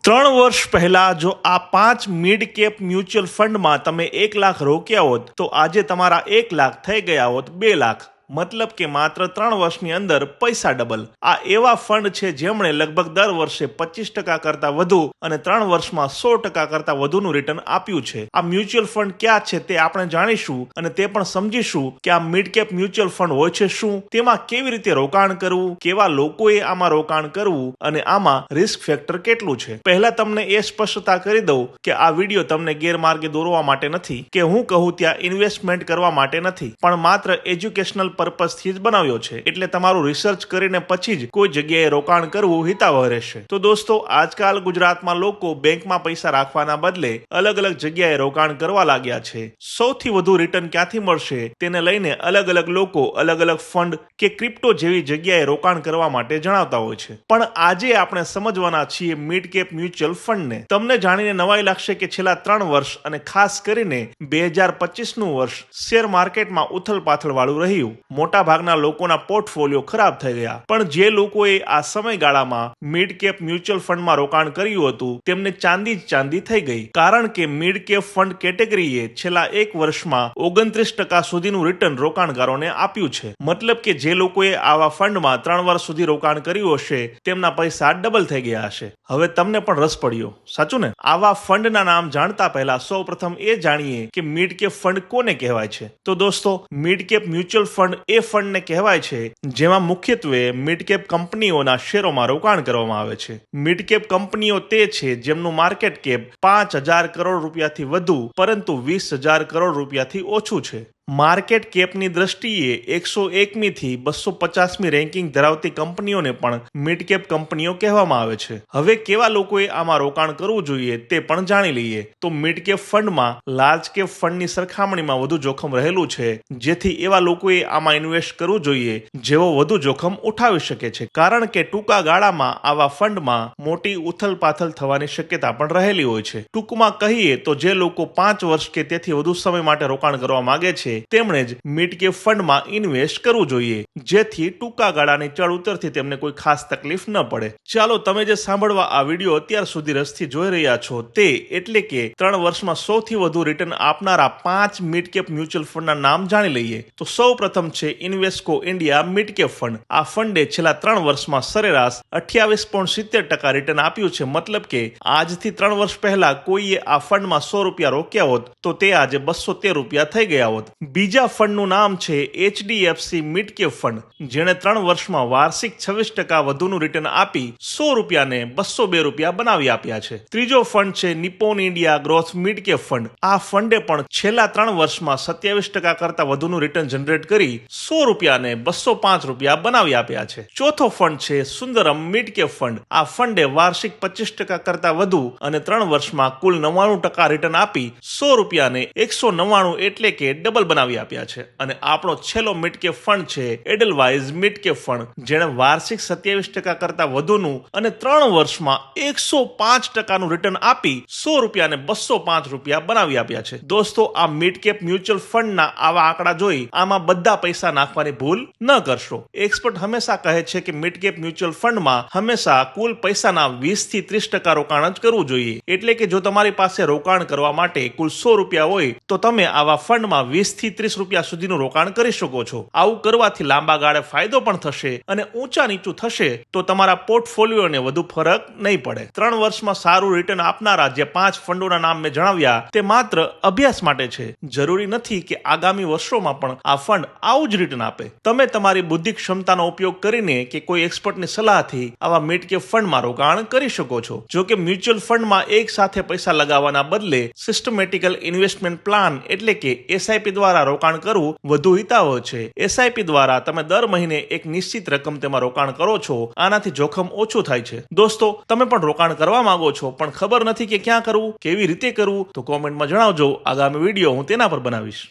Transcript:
3 વર્ષ પહેલા જો આ 5 મિડ કેપ મ્યુચ્યુઅલ ફંડમાં તમે 1 લાખ રોક્યા હોત તો આજે તમારા 1 લાખ થઈ ગયા હોત 2 લાખ। મતલબ કે માત્ર 3 વર્ષની અંદર પૈસા ડબલ। આ એવા ફંડ છે જેમણે લગભગ દર વર્ષે 25% કરતા વધુ અને 3 વર્ષમાં 100% કરતા વધુનું રિટર્ન આપ્યું છે। આ મ્યુચ્યુઅલ ફંડ ક્યાં છે તે આપણે જાણીશું અને તે પણ સમજીશું કે આ મિડ કેપ મ્યુચ્યુઅલ ફંડ હોય છે શું, તેમાં કેવી રીતે રોકાણ કરવું, કેવા લોકોએ આમાં રોકાણ કરવું અને આમાં રિસ્ક ફેક્ટર કેટલું છે। પહેલા તમને એ સ્પષ્ટતા કરી દઉં કે આ વિડીયો તમને ગેરમાર્ગે દોરવા માટે નથી કે હું કહું ત્યાં ઇન્વેસ્ટમેન્ટ કરવા માટે નથી, પણ માત્ર એજ્યુકેશનલ પર્પઝથી જ બનાવ્યો છે। એટલે તમારું રિસર્ચ કરીને પછી જ કોઈ જગ્યાએ રોકાણ કરવું હિતાવહ રહેશે। તો દોસ્તો, આજકાલ ગુજરાતમાં લોકો બેંકમાં પૈસા રાખવાના બદલે અલગ અલગ જગ્યાએ રોકાણ કરવા લાગ્યા છે। સૌથી વધુ રિટર્ન ક્યાંથી મળશે તેને લઈને અલગ અલગ લોકો અલગ અલગ ફંડ કે ક્રિપ્ટો જેવી જગ્યાએ રોકાણ કરવા માટે જણાવતા હોય છે। પણ આજે આપણે સમજવાના છીએ મિડ કેપ મ્યુચ્યુઅલ ફંડને। તમને જાણીને નવાઈ લાગશે કે છેલ્લા 3 વર્ષ અને ખાસ કરીને 2025નું વર્ષ શેર માર્કેટમાં ઉથલપાથલ વાળું રહ્યું। મોટા ભાગના લોકોના પોર્ટફોલિયો ખરાબ થઈ ગયા, પણ જે લોકોએ આ સમયગાળામાં મિડ કેપ મ્યુચ્યુઅલ ફંડમાં રોકાણ કર્યું હતું તેમને ચાંદી જ ચાંદી થઈ ગઈ, કારણ કે મિડ કેપ ફંડ કેટેગરીએ છેલ્લા 1 વર્ષમાં 29% સુધીનું રિટર્ન રોકાણકારોને આપ્યું છે। મતલબ કે જે લોકોએ આવા ફંડમાં 3 વર્ષ સુધી રોકાણ કર્યું હશે તેમના પૈસા ડબલ થઈ ગયા હશે। હવે તમને પણ રસ પડ્યો, સાચું ને? આવા ફંડના નામ જાણતા પહેલા સૌપ્રથમ એ જાણીએ કે મિડ કેપ ફંડ કોને કહેવાય છે। તો દોસ્તો, મિડ કેપ મ્યુચ્યુઅલ ફંડ એ ફંડને કહેવાય છે જેમાં મુખ્યત્વે મિડ કેપ કંપનીઓના શેરોમાં રોકાણ કરવામાં આવે છે। મિડ કેપ કંપનીઓ તે છે જેમનું માર્કેટ કેપ 5,000 કરોડ રૂપિયાથી વધુ પરંતુ 20,000 કરોડ રૂપિયાથી ઓછું છે। માર્કેટ કેપની દ્રષ્ટિએ 101મી થી 250મી રેન્કિંગ ધરાવતી કંપનીઓને પણ મિડ કેપ કંપનીઓ કહેવામાં આવે છે। હવે કેવા લોકોએ આમાં રોકાણ કરવું જોઈએ તે પણ જાણી લઈએ। તો મિડ કેપ ફંડમાં લાર્જ કેપ ફંડની સરખામણીમાં વધુ જોખમ રહેલું છે, જેથી એવા લોકોએ આમાં ઇન્વેસ્ટ કરવું જોઈએ જેઓ વધુ જોખમ ઉઠાવી શકે છે, કારણ કે ટૂંકા ગાળામાં આવા ફંડમાં મોટી ઉથલપાથલ થવાની શક્યતા પણ રહેલી હોય છે। ટૂંકમાં કહીએ તો જે લોકો 5 વર્ષ કે તેથી વધુ સમય માટે રોકાણ કરવા માંગે છે તેમણે જ મિડ કેપ ફંડમાં ઇન્વેસ્ટ કરવું જોઈએ, જેથી ટૂંકા ગાળાની ચડ ઉતરથી તેમને કોઈ ખાસ તકલીફ ન પડે। ચાલો, તમે જે સાંભળવા આ વિડીયો અત્યાર સુધી રસથી જોઈ રહ્યા છો તે એટલે કે 3 વર્ષમાં સૌથી વધુ રિટર્ન આપનારા 5 મિડ કેપ મ્યુચ્યુઅલ ફંડના નામ જાણી લઈએ। તો સૌપ્રથમ છે ઇન્વેસ્કો ઇન્ડિયા મિડ કેપ ફંડ। આ ફંડે છેલ્લા 3 વર્ષમાં સરેરાશ 28.70% રિટર્ન આપ્યું છે। મતલબ કે આજથી 3 વર્ષ પહેલા કોઈએ આ ફંડમાં 100 રૂપિયા રોક્યા હોત તો તે આજે 213 રૂપિયા થઈ ગયા હોત। બીજા ફંડનું નામ છે HDFC મિડ કેપ ફંડ, જેણે 3 વર્ષમાં વાર્ષિક 26% વધુનું રિટર્ન આપી 100 રૂપિયાને 202 રૂપિયા બનાવી આપ્યા છે। ત્રીજો ફંડ છે Nippon India growth mid cap fund. આ ફંડે પણ છેલ્લા 3 વર્ષમાં 27% કરતા વધુનું રિટર્ન જનરેટ કરી 100 રૂપિયાને 205 રૂપિયા બનાવી આપ્યા છે। ચોથો ફંડ છે સુંદરમ મિડ કેપ ફંડ। આ ફંડે વાર્ષિક 25% કરતા વધુ અને 3 વર્ષમાં કુલ 99% રિટર્ન આપી 100 રૂપિયાને 199 એટલે કે ડબલ બનાવી આપ્યા છે। અને આપણો છેલ્લો મિડ કેપ ફંડ છે એડલવાઇઝ મિડ કેપ ફંડ, જેણે વાર્ષિક 27% કરતા વધુનું અને 3 વર્ષમાં 105%નું રિટર્ન આપી 100 રૂપિયાને 205 રૂપિયા બનાવી આપ્યા છે। દોસ્તો, આ મિડ કેપ મ્યુચ્યુઅલ ફંડના આવા આંકડા જોઈ આમાં બધા પૈસા નાખવાની ભૂલ ન કરશો। એક્સપર્ટ હંમેશા કહે છે કે મિડ કેપ મ્યુચ્યુઅલ ફંડમાં હંમેશા કુલ પૈસાના 20 થી 30% રોકાણ જ કરવું જોઈએ। એટલે કે જો તમારી પાસે રોકાણ કરવા માટે કુલ 100 રૂપિયા હોય તો તમે આવા ફંડમાં 20 થી 30 રૂપિયા સુધીનું રોકાણ કરી શકો છો। આવું કરવાથી લાંબા ગાળે ફાયદો પણ થશે અને ઊંચા નીચું થશે તો તમારા પોર્ટફોલિયોને વધુ ફરક નહીં પડે। 3 વર્ષમાં સારું રિટર્ન આપનારા જે 5 ફંડોના નામ મેં જણાવ્યા તે માત્ર અભ્યાસ માટે છે। જરૂરી નથી કે આગામી વર્ષોમાં પણ આ ફંડ આવું જ રિટર્ન આપે। તમે તમારી બુદ્ધિ ક્ષમતાનો ઉપયોગ કરીને કે કોઈ એક્સપર્ટની સલાહથી આવા મિડ કેપ ફંડમાં રોકાણ કરી શકો છો। જો કે મ્યુચ્યુઅલ ફંડમાં એક સાથે પૈસા લગાવવાના બદલે સિસ્ટમેટિકલ ઇન્વેસ્ટમેન્ટ પ્લાન એટલે કે SIP દ્વારા રોકાણ કરવું વધુ હિતાવહ છે। SIP દ્વારા તમે દર મહિને એક નિશ્ચિત રકમ તેમાં રોકાણ કરો છો, આનાથી જોખમ ઓછું થાય છે। દોસ્તો, તમે પણ રોકાણ કરવા માંગો છો પણ ખબર નથી કે ક્યાં કરવું, કેવી રીતે કરવું, તો કોમેન્ટમાં જણાવજો। આગામી વિડીયો હું તેના પર બનાવીશ।